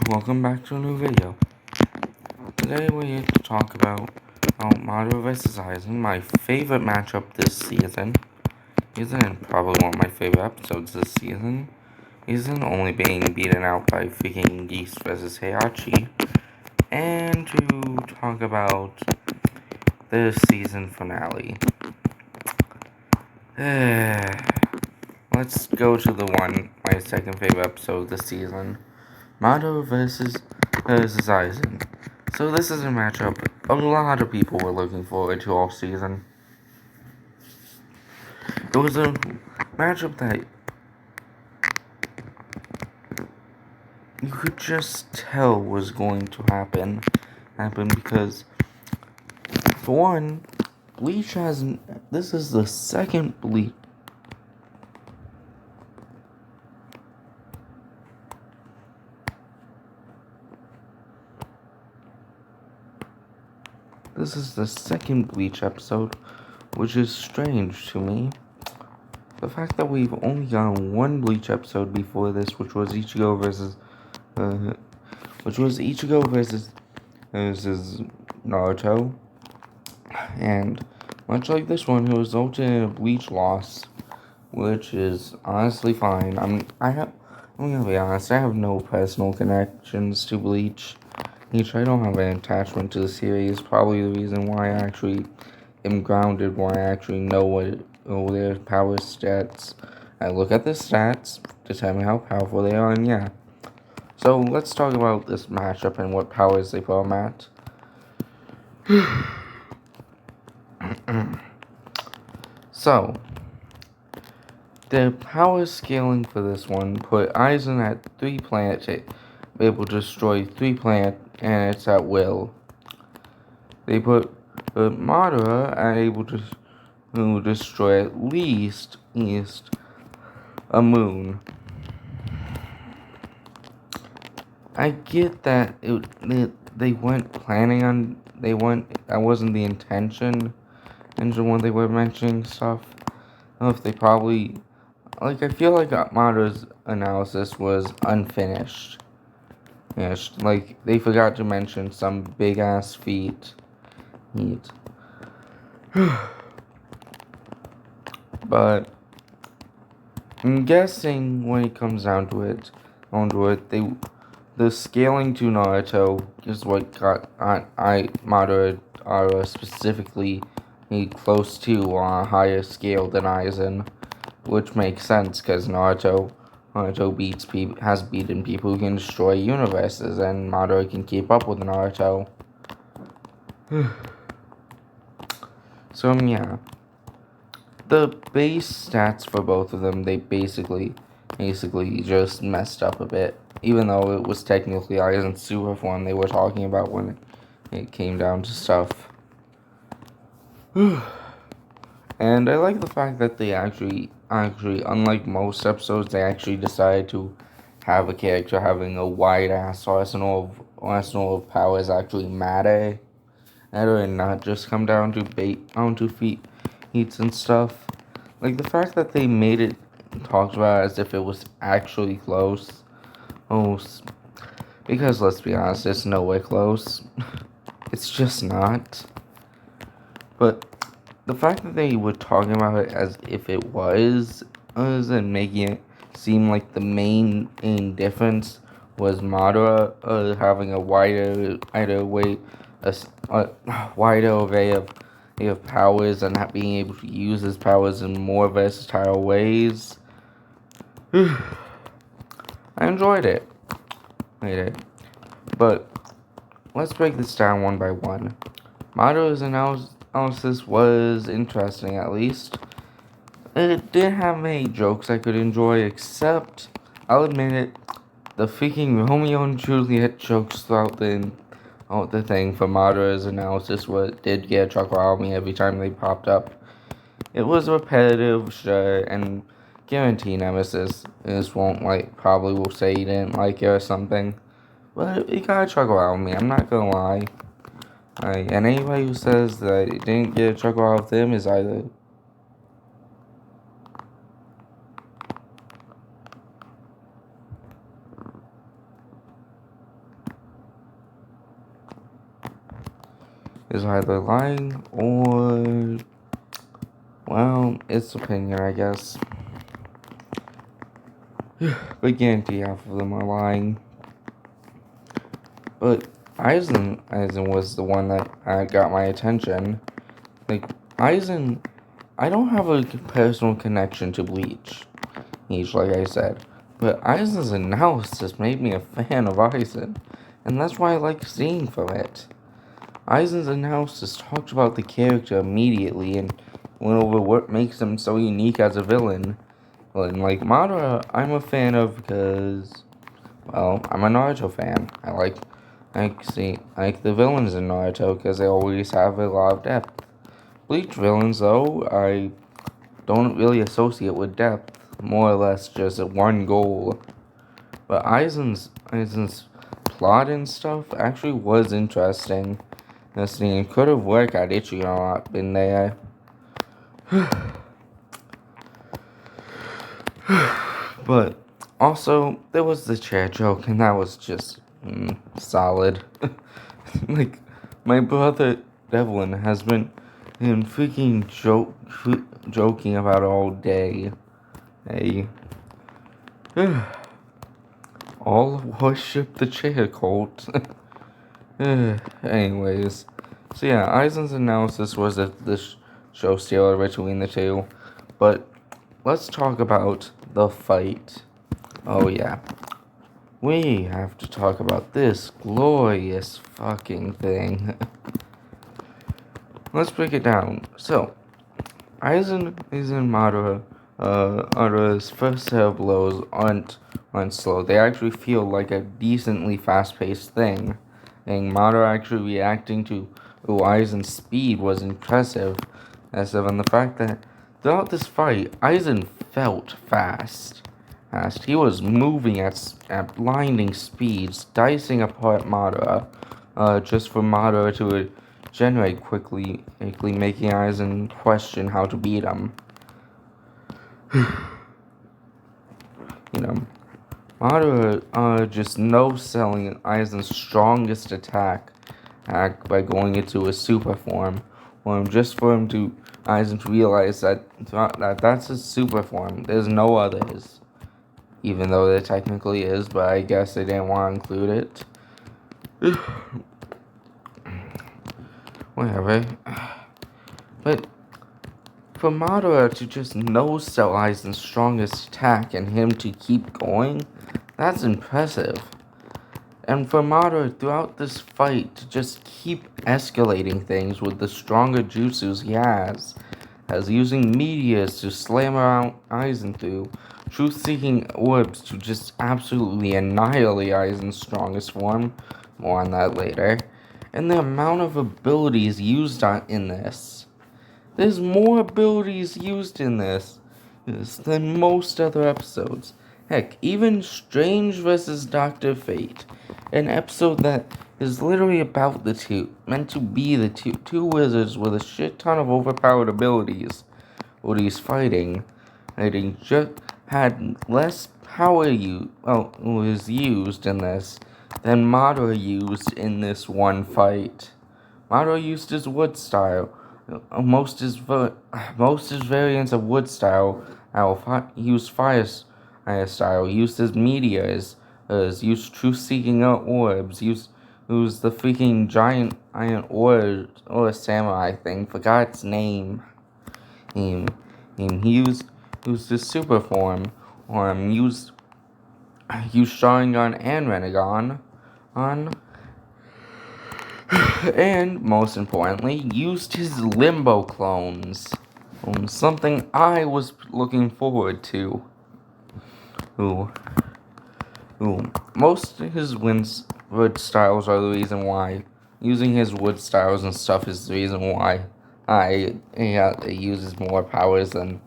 Welcome back to a new video. Today we're here to talk about Madara vs. Aizen, my favorite matchup this season. Aizen probably one of my favorite episodes this season. Aizen only being beaten out by freaking Geese vs. Heihachi. And to talk about the season finale. Let's go to my second favorite episode this season. Madara vs. Aizen. So this is a matchup a lot of people were looking forward to all season. It was a matchup that you could just tell was going to happen because, for one, this is the second Bleach. This is the second Bleach episode, which is strange to me. The fact that we've only gotten one Bleach episode before this, which was Ichigo versus Naruto, and much like this one, it resulted in a Bleach loss, which is honestly fine. I'm gonna be honest. I have no personal connections to Bleach. I don't have an attachment to the series. Probably the reason why I actually am grounded, why I actually know their power stats. I look at the stats, determine how powerful they are, and yeah. So let's talk about this matchup and what powers they put them at. So, the power scaling for this one put Aizen at 3 planets, able to destroy 3 planets at will. They put Madara at able to destroy at least a moon. I get that they weren't planning on, that wasn't the intention when they were mentioning stuff. I don't know if they probably, I feel like Madara's analysis was unfinished. Yes, they forgot to mention some big ass feat. But I'm guessing when it comes down to it, the scaling to Naruto is what got Madara specifically close to on a higher scale than Aizen, which makes sense because Naruto has beaten people who can destroy universes, and Madara can keep up with Naruto. So yeah, the base stats for both of them, they basically just messed up a bit, even though it was technically Aizen's super form they were talking about when it came down to stuff. And I like the fact that they actually, unlike most episodes, they actually decided to have a character having a wide-ass arsenal of powers actually matter and not just come down to feats and stuff. Like, the fact that they made it talked about as if it was actually close. Because let's be honest, it's nowhere close. It's just not. But the fact that they were talking about it as if it was and making it seem like the main difference was Madara having a wider array of powers and not being able to use his powers in more versatile ways. I enjoyed it. But let's break this down one by one. Madara's analysis was interesting, at least. It didn't have many jokes I could enjoy, except, I'll admit it, the freaking Romeo and Juliet jokes throughout the thing for Madara's analysis did get a chuckle out of me every time they popped up. It was repetitive, sure, and guarantee Nemesis probably will say he didn't like it or something. But it got a chuckle out of me, I'm not gonna lie. And anybody who says that it didn't get a chuckle out of them is either is either lying or, well, it's opinion, I guess. But guarantee half of them are lying. But Aizen was the one that got my attention. Like, Aizen, I don't have a personal connection to Bleach, like I said. But Aizen's analysis made me a fan of Aizen, and that's why I like seeing from it. Aizen's analysis talked about the character immediately and went over what makes him so unique as a villain. And like Madara, I'm a fan of because, well, I'm a Naruto fan. I like the villains in Naruto because they always have a lot of depth. Bleach villains, though, I don't really associate with depth. More or less just one goal. But Aizen's plot and stuff actually was interesting. This thing could have worked had Ichigo not been there. But also, there was the chair joke, and that was just solid. Like, my brother Devlin has been freaking joking about it all day. Hey. All worship the chair cult. Anyways. So yeah, Aizen's analysis was the show stealer between the two. But let's talk about the fight. Oh yeah. We have to talk about this glorious fucking thing. Let's break it down. So, Aizen Madara, Madara's first set of blows aren't slow. They actually feel like a decently fast-paced thing. And Madara actually reacting to Aizen's speed was impressive. As in the fact that throughout this fight, Aizen felt fast. He was moving at blinding speeds, dicing apart Madara, just for Madara to regenerate quickly making Aizen question how to beat him. Madara just no-selling Aizen's strongest attack by going into a super form, just for Aizen to realize that that's his super form. There's no others. Even though there technically is, but I guess they didn't want to include it. Whatever. But for Madara to just no-sell Aizen's strongest attack and him to keep going, that's impressive. And for Madara throughout this fight to just keep escalating things with the stronger jutsus he has, as using meteors to slam around Aizen through, truth-seeking orbs to just absolutely annihilate Aizen's strongest form, more on that later, and the amount of abilities used in this. There's more abilities used in this than most other episodes. Heck, even Strange vs. Dr. Fate, an episode that is literally about the two, meant to be the two wizards with a shit ton of overpowered abilities. What he's fighting just had less power was used in this than Madara used in this one fight. Madara used his wood style. Most his variants of wood style used fire style, used his meteors, used truth-seeking orbs, used the freaking giant iron or samurai thing, forgot its name. He used his super form, used Sharingan and Renegon and most importantly, used his Limbo clones. Something I was looking forward to. Most of his wood styles are the reason why. Using his wood styles and stuff is the reason why he uses more powers than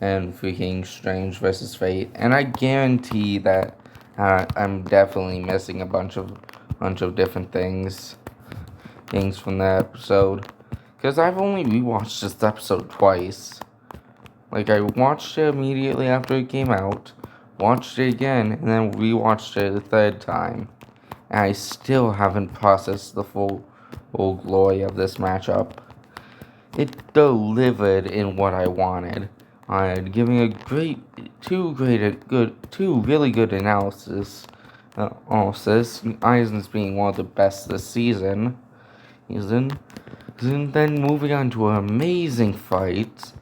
freaking Strange versus Fate. And I guarantee that I'm definitely missing a bunch of different things from that episode. Because I've only rewatched this episode twice. Like, I watched it immediately after it came out, watched it again, and then rewatched it a third time. And I still haven't processed the full full glory of this matchup. It delivered in what I wanted. Giving a two really good analysis. Aizen's being one of the best this season. And then moving on to an amazing fight.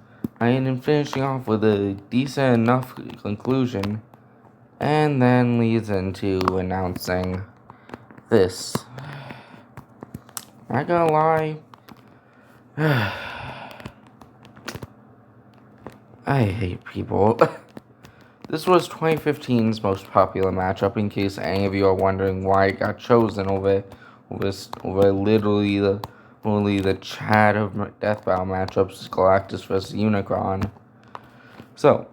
And then finishing off with a decent enough conclusion. And then leads into announcing this. Not gonna lie. I hate people. This was 2015's most popular matchup, in case any of you are wondering why it got chosen over literally the chat of Death Battle matchups, Galactus vs. Unicron. So,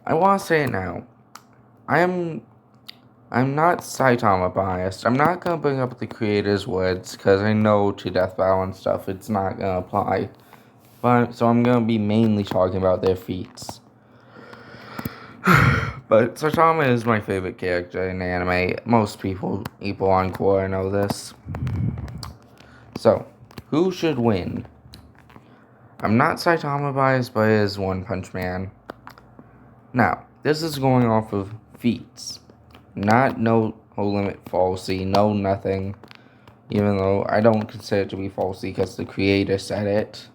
I want to say it now. I'm not Saitama biased. I'm not gonna bring up the creator's words, because I know to Death Battle and stuff it's not gonna apply. So I'm gonna be mainly talking about their feats. But Saitama is my favorite character in anime. Most people on Quora know this. So, who should win? I'm not Saitama biased, but it is One Punch Man. Now, this is going off of feats. Not no limit falsy, no nothing. Even though I don't consider it to be falsy because the creator said it.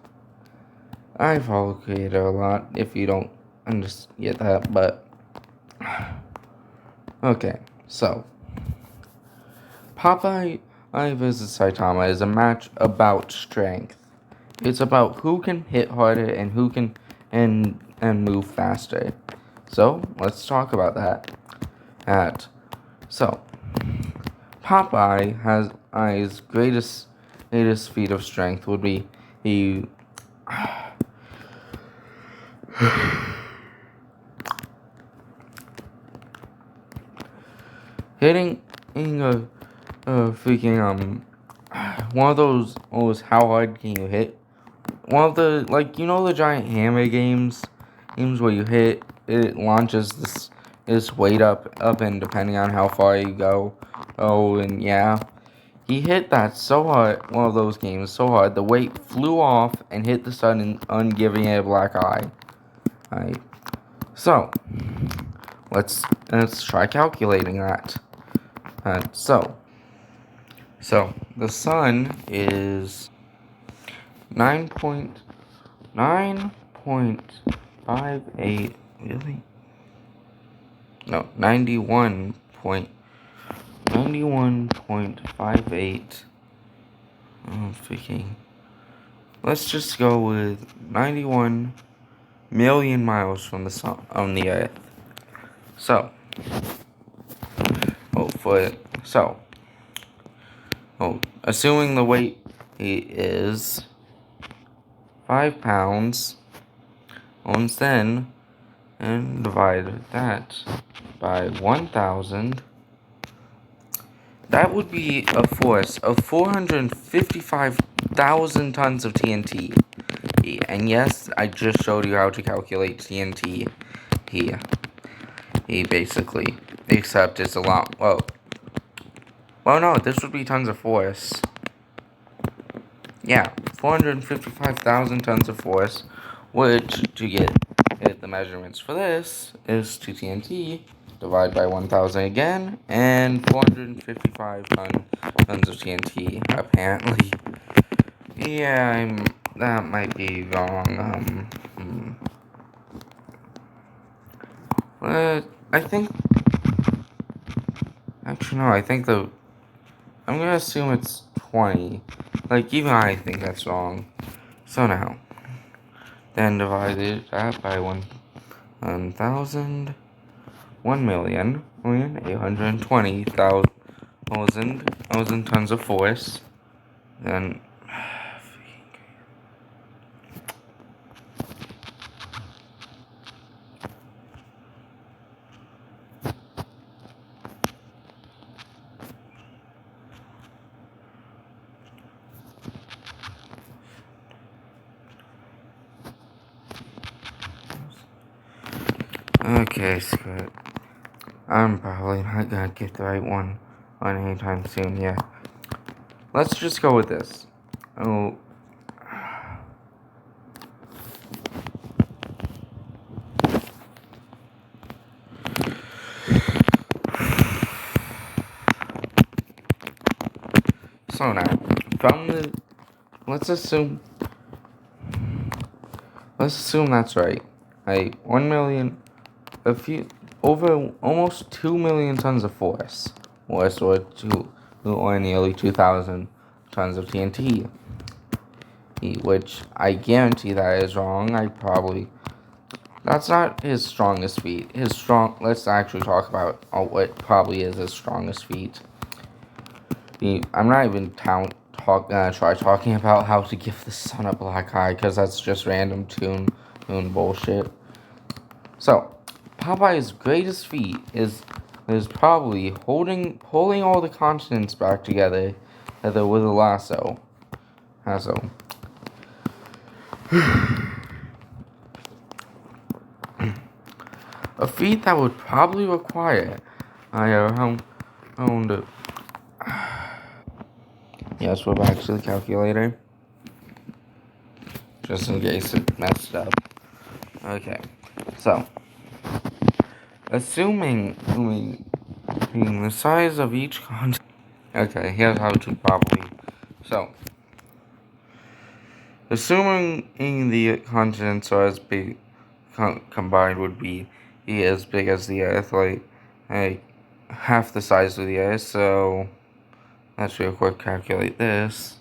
I follow creator a lot, if you don't understand that, but okay, so Popeye vs. Saitama is a match about strength. It's about who can hit harder and who can and move faster. So let's talk about that. So Popeye's greatest feat of strength would be he hitting a freaking one of those how hard can you hit? One of the the giant hammer games where you hit it launches this weight up and depending on how far you go. Oh, and yeah. He hit that so hard, one of those games so hard, the weight flew off and hit the sun and giving it a black eye. Alright. So let's try calculating that. So the sun is 9.58, really? No, 91.58. Oh, freaking. Let's just go with 91 million miles from the sun on the earth. So, assuming the weight is 5 pounds, then and divide that by 1,000, that would be a force of 455,000 tons of TNT. And yes, I just showed you how to calculate TNT here. Basically, except it's a lot. Well, no, this would be tons of force. Yeah, 455,000 tons of force, which, to get the measurements for this, is 2 TNT, divide by 1,000 again, and 455 tons of TNT, apparently. Yeah, that might be wrong, But I think, actually no, I'm gonna assume it's 20. Even I think that's wrong. So now, then divided that by 1,000, 1,820,000 tons of force. Then, okay, screw it. I'm probably not gonna get the right one anytime soon, yeah. let's just go with this. Oh. So now, from the, let's assume that's right. 1 million, over almost 2 million tons of force, or nearly 2,000 tons of TNT, which I guarantee that is wrong. That's not his strongest feat. Let's actually talk about what probably is his strongest feat. I'm not even try talking about how to give the sun a black eye, because that's just random toon bullshit. So, Popeye's greatest feat is probably pulling all the continents back together with a lasso. A feat that would probably require around. Yes, we're back to the calculator, just in case it messed up. Okay, so assuming the size of each continent. Okay, here's how to probably. So, assuming the continents are as big, combined would be as big as the Earth, like half the size of the Earth. So let's real quick calculate this.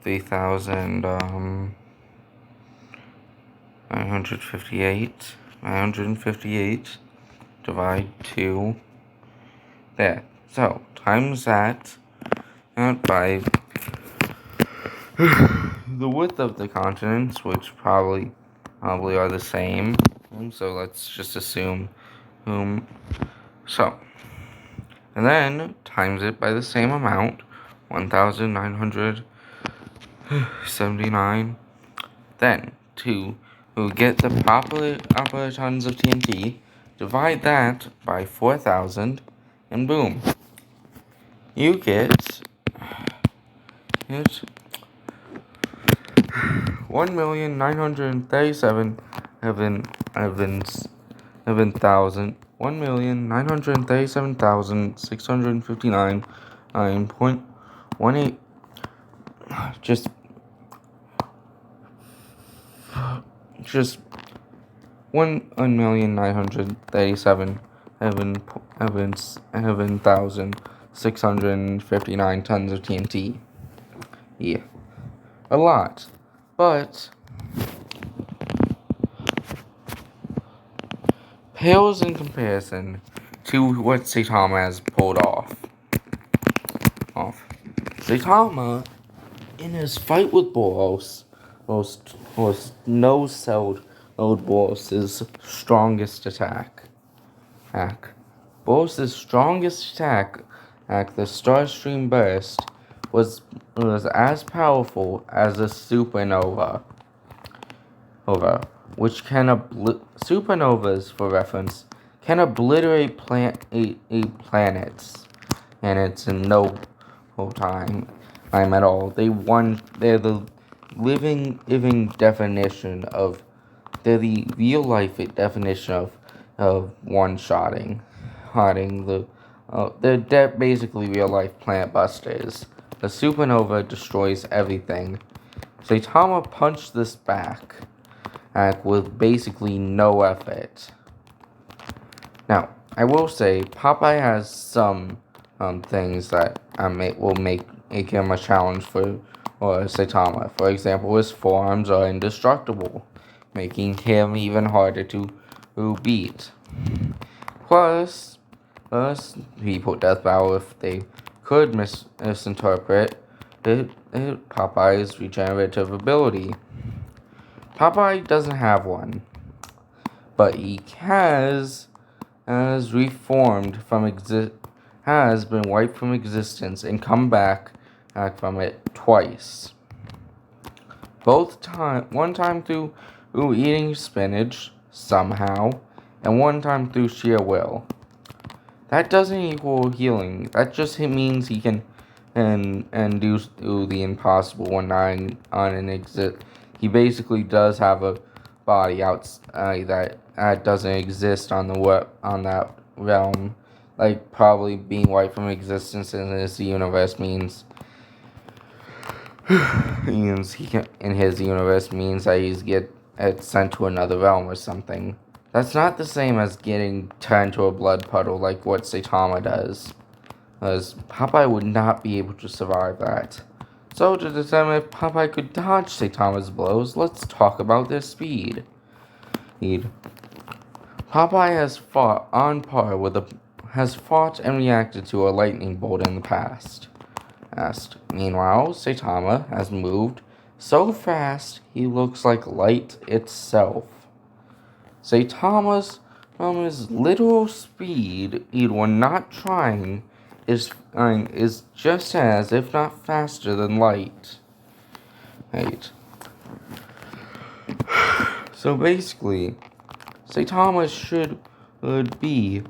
958 divide 2 there. So times that by the width of the continents, which probably are the same. So let's just assume so, and then times it by the same amount, 1,979. Then to get the proper tons of TNT, divide that by 4,000, and boom, you get 1,937,659.18, just 1,937,659 tons of TNT. Yeah, a lot, but pales in comparison to what Saitama has pulled off. Saitama, in his fight with Boros, was no-celled Boros' strongest attack. Boros' strongest attack, the Starstream Burst, was as powerful as a supernova. Which supernovas, for reference, can obliterate planets, and it's in no time at all. They're the living definition of. They're the real life definition of one-shotting. They're basically real life planet busters. The supernova destroys everything. Saitama punched this back with basically no effort. Now, I will say, Popeye has some things that will make him a challenge for Saitama. For example, his forearms are indestructible, making him even harder to beat. Plus, people Death Battle, if they could misinterpret Popeye's regenerative ability. Popeye doesn't have one, but he has reformed has been wiped from existence and come back from it twice. One time through eating spinach somehow, and one time through sheer will. That doesn't equal healing. That just means he can do the impossible when on an exist. He basically does have a body that doesn't exist on that realm. Like probably being wiped from existence in this universe means in his universe means that he's get sent to another realm or something. That's not the same as getting turned to a blood puddle like what Saitama does, as Popeye would not be able to survive that. So to determine if Popeye could dodge Saitama's blows, let's talk about their speed. Popeye has fought and reacted to a lightning bolt in the past. Meanwhile, Saitama has moved so fast he looks like light itself. Saitama's his literal speed, when not trying, is just as, if not faster than light. Right. So basically, Saitama would be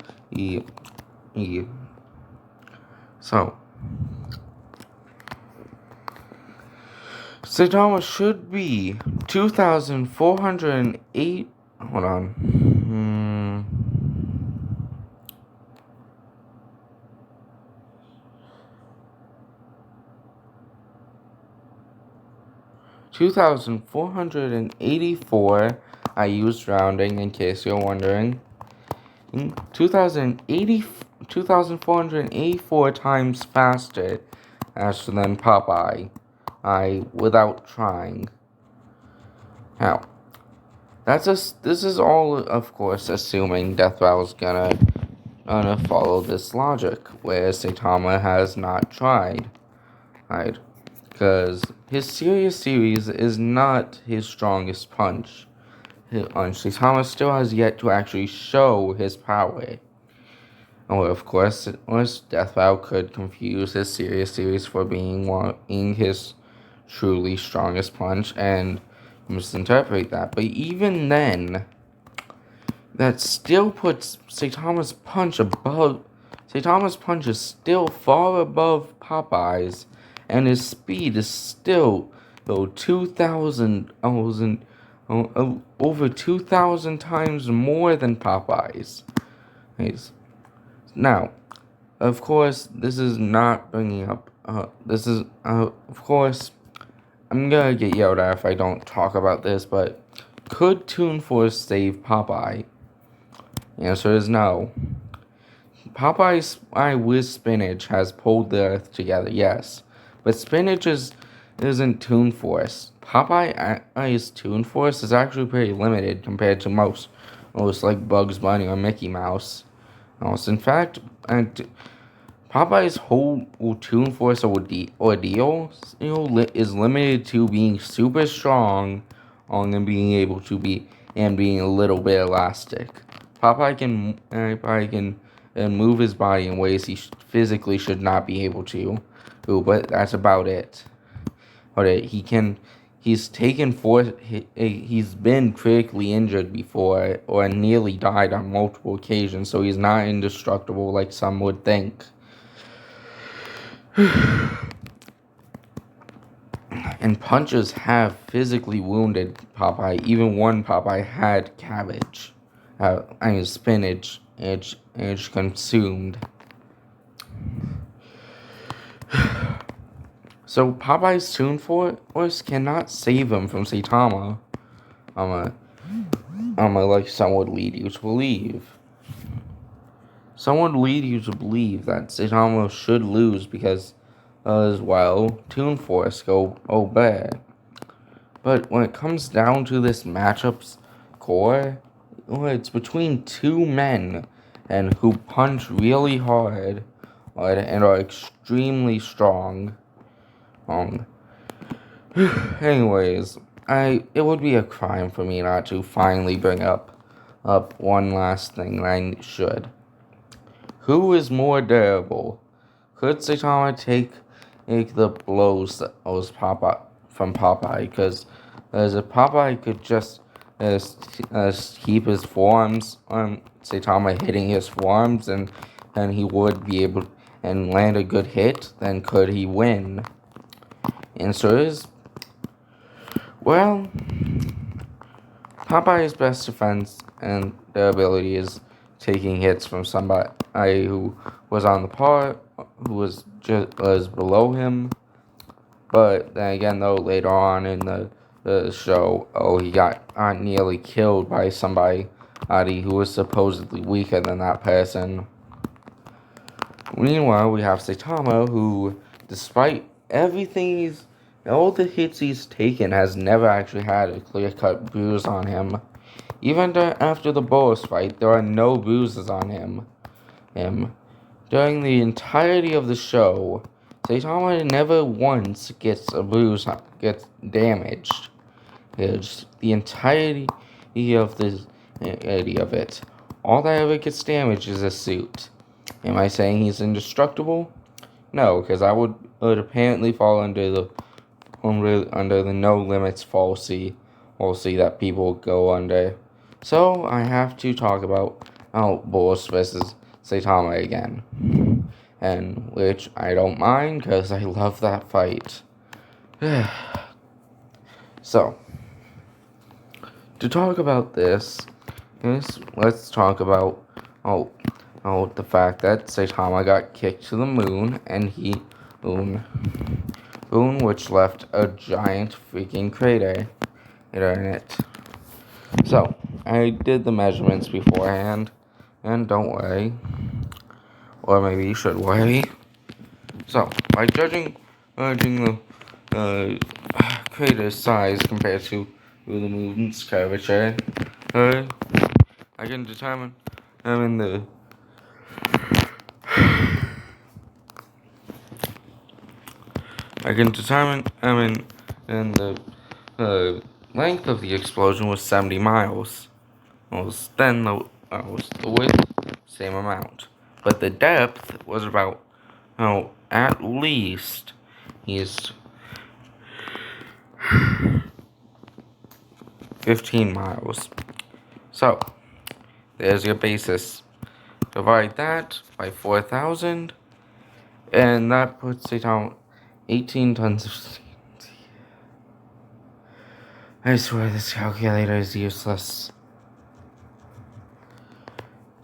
Saitama should be 2,408. Hold on. 2,484. I used rounding in case you're wondering. 2,484 times faster than Popeye. Without trying. Now, this is all, of course, assuming Death Rattle's gonna follow this logic, where Saitama has not tried, right? Because his serious series is not his strongest punch. Saitama still has yet to actually show his power. Or, of course, Death Rattle could confuse his serious series for being his truly strongest punch and misinterpret that. But even then, that still puts Saitama's punch above. Saitama's punch is still far above Popeye's, and his speed is still over 2,000 times more than Popeye's. Now, of course, this is not bringing up. Of course, I'm gonna get yelled at if I don't talk about this, but could Toon Force save Popeye? The answer is no. Popeye's with spinach has pulled the earth together, yes, but spinach isn't Toon Force. Popeye's Toon Force is actually pretty limited compared to most like Bugs Bunny or Mickey Mouse. In fact, Popeye's whole Toon Force ordeal is limited to being super strong and being able to being a little bit elastic. Popeye can move his body in ways he physically should not be able to, but that's about it. He's been critically injured before or nearly died on multiple occasions, so he's not indestructible like some would think. And punches have physically wounded Popeye, even one Popeye had cabbage. Spinach edge consumed. So Popeye's Toon Force cannot save him from Saitama. Like some would lead you to believe. Some would lead you to believe that Saitama should lose because, Toon Force go bad. But when it comes down to this matchup's core, it's between two men and who punch really hard and are extremely strong. Anyways, it would be a crime for me not to finally bring up one last thing that I should. Who is more durable? Could Saitama take the blows from Popeye? Because if Popeye could just keep his forearms on Saitama hitting his forearms, and he would be able, and land a good hit, then could he win? Answer is, well, Popeye's best defense and the ability is taking hits from somebody who was on the par, who was below him. But then again, though, later on in the show, he got nearly killed by somebody who was supposedly weaker than that person. Meanwhile, we have Saitama, who, despite all the hits he's taken, has never actually had a clear-cut bruise on him. Even after the boss fight, there are no bruises on him. During the entirety of the show, Saitama never once gets gets damaged. It's the entirety of it. All that ever gets damaged is a suit. Am I saying he's indestructible? No, because I would apparently fall under the no limits fallacy that people go under. So I have to talk about Boris versus Saitama again, and which I don't mind because I love that fight. So to talk about this, let's talk about the fact that Saitama got kicked to the moon, and which left a giant freaking crater in it. So I did the measurements beforehand, and don't worry, or maybe you should worry. So by judging the crater's size compared to the moon's curvature, I can determine the length of the explosion was 70 miles. Then the width, same amount. But the depth was about, at least, 15 miles. So, there's your basis. Divide that by 4,000, and that puts it out 18 tons of steel. I swear this calculator is useless.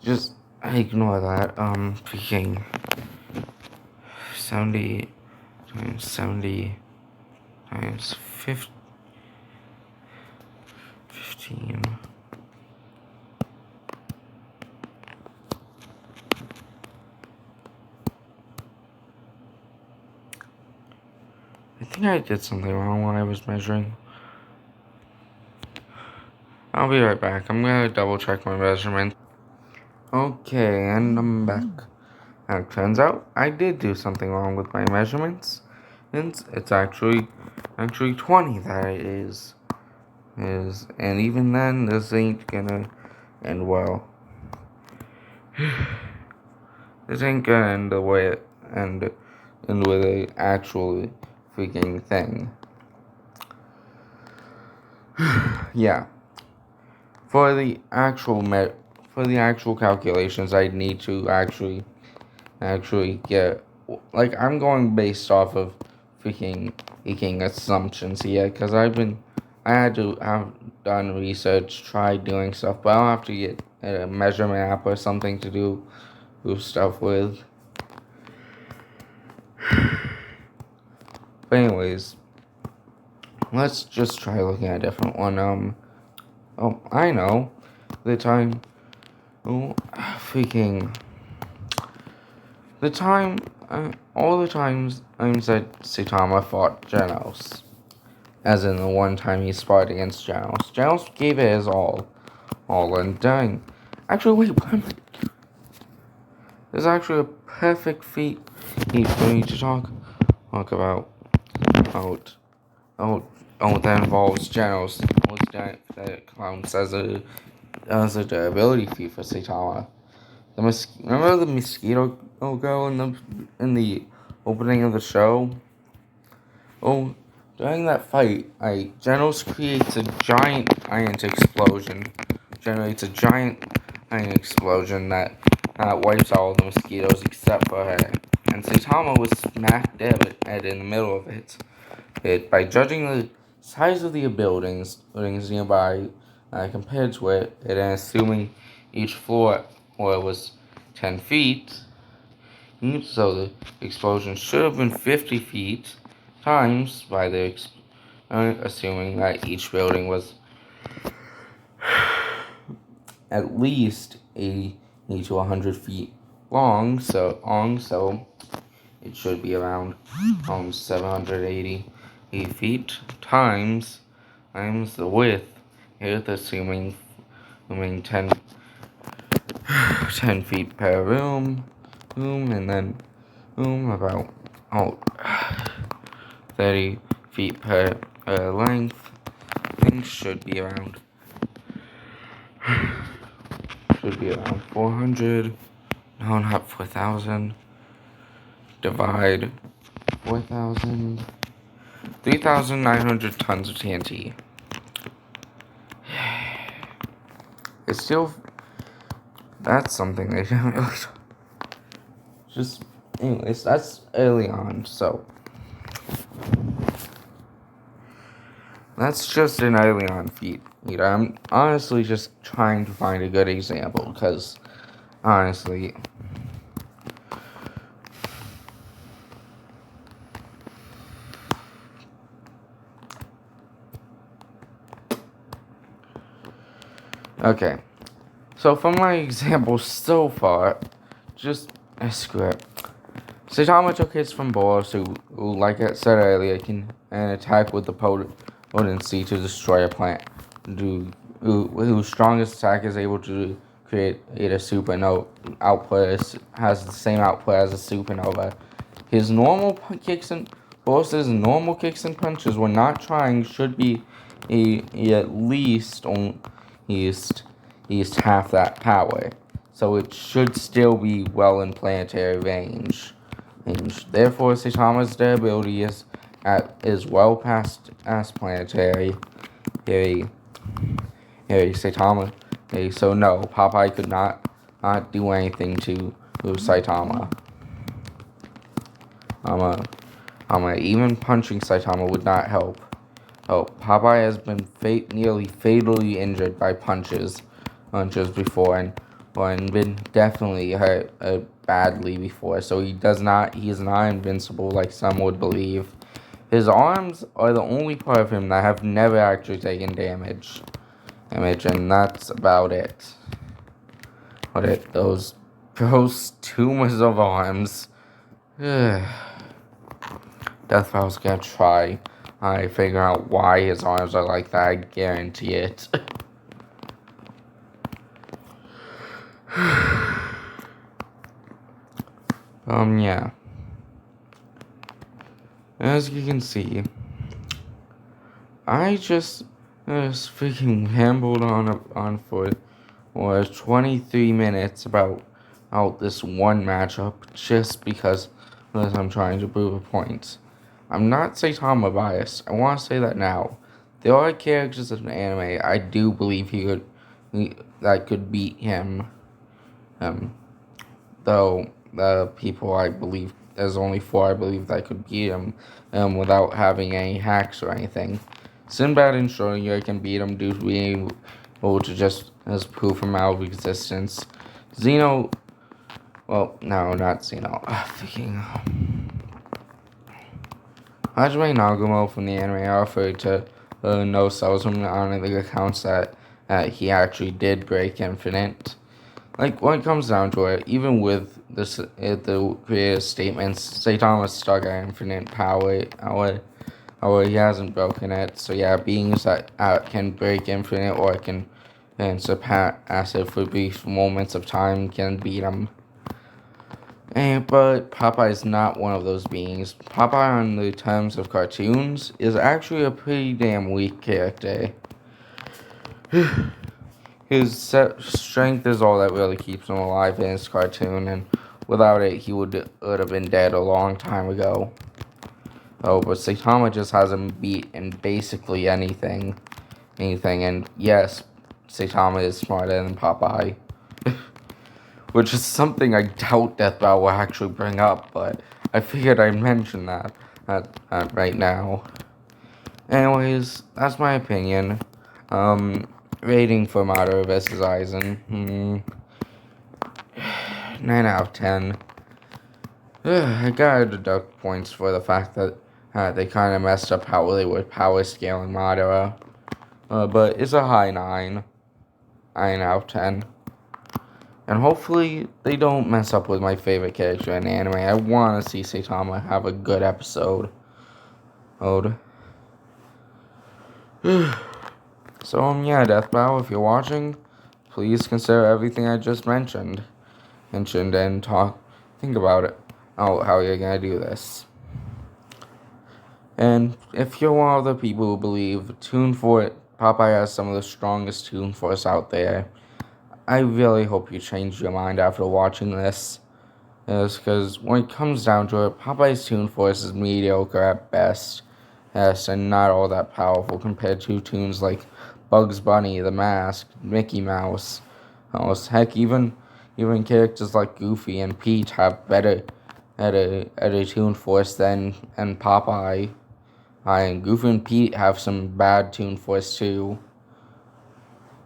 Just ignore that. Freaking 70 times 70 times 15. I think I did something wrong when I was measuring. I'll be right back. I'm gonna double check my measurements. Okay, and I'm back. Now, it turns out I did do something wrong with my measurements. It's actually 20 that it is. And even then, this ain't gonna end well. This ain't gonna end the way it end with a actual freaking thing. Yeah. For the actual calculations, I need to actually get, like, I'm going based off of freaking making assumptions here, because I had to have done research, tried doing stuff, but I'll have to get a measurement app or something to do stuff with. But anyways, let's just try looking at a different one. I know. All the times that Saitama fought Genos. As in the one time he sparred against Genos. Genos gave it his all and dying. Actually, wait, what am I? There's actually a perfect feat for me to talk about. That involves Genos. That counts as a durability feat for Saitama. Remember the mosquito girl in the opening of the show? During that fight, Genos creates a giant iron explosion. Generates a giant iron explosion that wipes all the mosquitoes except for her. and Saitama was smack dab in the middle of it. By judging the size of the buildings nearby compared to it, and assuming each floor was 10 feet, so the explosion should have been 50 feet times by the assuming that each building was at least 80 to 100 feet long, so it should be around 780 feet times the width. Here, assuming 10 feet per room, and then about 30 feet per length. Things should be around 400. No, not 4,000. Divide 4,000. 3,900 tons of TNT. It's still. That's something they didn't really. Just. Anyways, that's early on, so. That's just an early on feat. I'm honestly just trying to find a good example, because. Honestly. Okay. So, from my examples so far, just screw it. Saitama took hits from boss who, like I said earlier, can attack with the potency to destroy a plant. Whose strongest attack is able to create a supernova output, has the same output as a supernova. His normal kicks and boss's normal kicks and punches, when not trying, should be at least half that power. So it should still be well in planetary range. Therefore, Saitama's durability is well past planetary. Saitama. So no, Popeye could not do anything to Saitama. Even punching Saitama would not help. Popeye has been nearly fatally injured by punches before, and been definitely hurt badly before. So he is not invincible like some would believe. His arms are the only part of him that have never actually taken damage, and that's about it. Those tumors of arms. Deathfow's gonna try. I figure out why his arms are like that. I guarantee it. Yeah. As you can see, I just freaking rambled on for 23 minutes about this one matchup just because I'm trying to prove a point. I'm not Saitama biased. I want to say that now. There are characters in anime I do believe that could beat him. Though the people I believe, there's only 4 I believe that could beat him without having any hacks or anything. Sinbad and Schrodinger can beat him due to being able to just as proof from out of existence. Zeno, well, no, not Zeno. Freaking. Hajime Nagumo from the anime offered to no salesman on the accounts that he actually did break Infinite. Like, when it comes down to it, even with the creative statements, Saitama's stuck at infinite power. He hasn't broken it. So yeah, beings that can break infinite or can surpass it for brief moments of time can beat him. But Popeye is not one of those beings. Popeye, on the terms of cartoons, is actually a pretty damn weak character. His strength is all that really keeps him alive in his cartoon, and without it, he would have been dead a long time ago. But Saitama just has him beat in basically anything. And yes, Saitama is smarter than Popeye. which is something I doubt Death Battle will actually bring up, but I figured I'd mention that right now. Anyways, that's my opinion. Rating for Madara vs. Aizen. 9 out of 10. I gotta deduct points for the fact that they kind of messed up how they were power scaling Madara. But it's a high 9. 9 out of 10. And hopefully they don't mess up with my favorite character in anime. I want to see Saitama have a good episode. So, yeah, Death Battle, if you're watching, please consider everything I just mentioned and think about it, how you're gonna do this. And if you're one of the people who believe Popeye has some of the strongest Toon Force out there, I really hope you change your mind after watching this. Because when it comes down to it, Popeye's Toon Force is mediocre at best. Yes, and not all that powerful compared to tunes like Bugs Bunny, The Mask, Mickey Mouse. Heck, even characters like Goofy and Pete have better at a Toon Force than Popeye. And Goofy and Pete have some bad Toon Force too.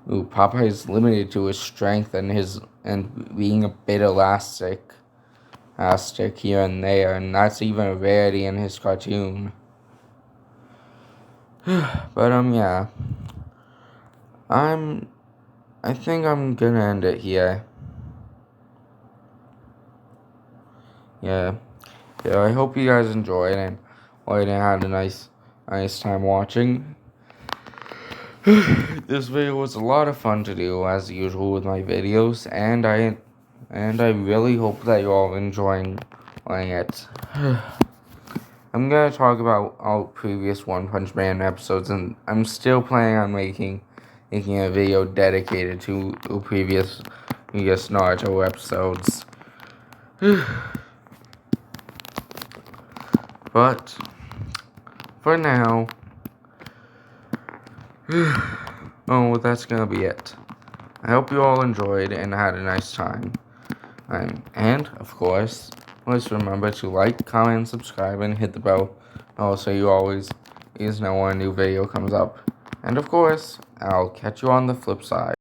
Popeye is limited to his strength and being a bit elastic here and there, and that's even a rarity in his cartoon. But yeah, I think I'm gonna end it here. Yeah, I hope you guys enjoyed and had a nice time watching. This video was a lot of fun to do, as usual with my videos, and I really hope that you're all enjoying it. I'm gonna talk about all previous One Punch Man episodes, and I'm still planning on making a video dedicated to previous Naruto episodes. But for now, that's gonna be it. I hope you all enjoyed and had a nice time. And of course, always remember to like, comment, and subscribe, and hit the bell. So you always know when a new video comes up. And of course, I'll catch you on the flip side.